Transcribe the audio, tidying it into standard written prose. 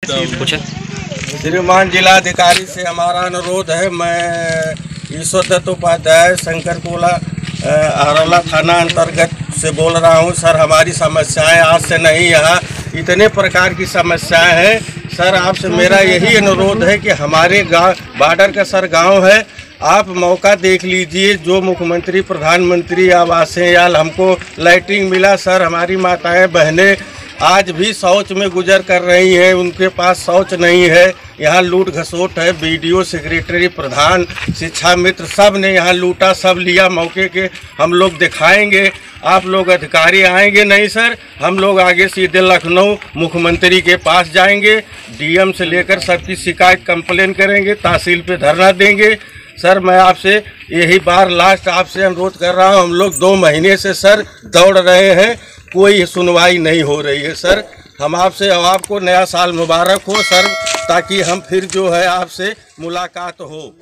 श्रीमान जिलाधिकारी से हमारा अनुरोध है। मैं ईश्वर दत्त उपाध्याय शंकर कोला अरौला थाना अंतर्गत से बोल रहा हूं। सर, हमारी समस्याएं आज से नहीं, यहाँ इतने प्रकार की समस्याएं हैं। सर, आपसे मेरा यही अनुरोध है कि हमारे गांव बॉर्डर का सर गांव है, आप मौका देख लीजिए। जो मुख्यमंत्री प्रधानमंत्री आवास या हमको लाइटिंग मिला, सर हमारी माताएं बहनें आज भी शौच में गुजर कर रही हैं, उनके पास शौच नहीं है। यहाँ लूट घसोट है। बीडीओ, सेक्रेटरी, प्रधान, शिक्षा मित्र सब ने यहाँ लूटा, सब लिया। मौके के हम लोग दिखाएंगे, आप लोग अधिकारी आएंगे नहीं सर, हम लोग आगे सीधे लखनऊ मुख्यमंत्री के पास जाएंगे, डीएम से लेकर सबकी शिकायत कंप्लेन करेंगे, तहसील पे धरना देंगे। सर, मैं आपसे यही बार लास्ट आपसे अनुरोध कर रहा हूँ। हम लोग 2 महीने से सर दौड़ रहे हैं, कोई सुनवाई नहीं हो रही है। सर, हम आपसे आपको नया साल मुबारक हो सर, ताकि हम फिर जो है आपसे मुलाकात हो।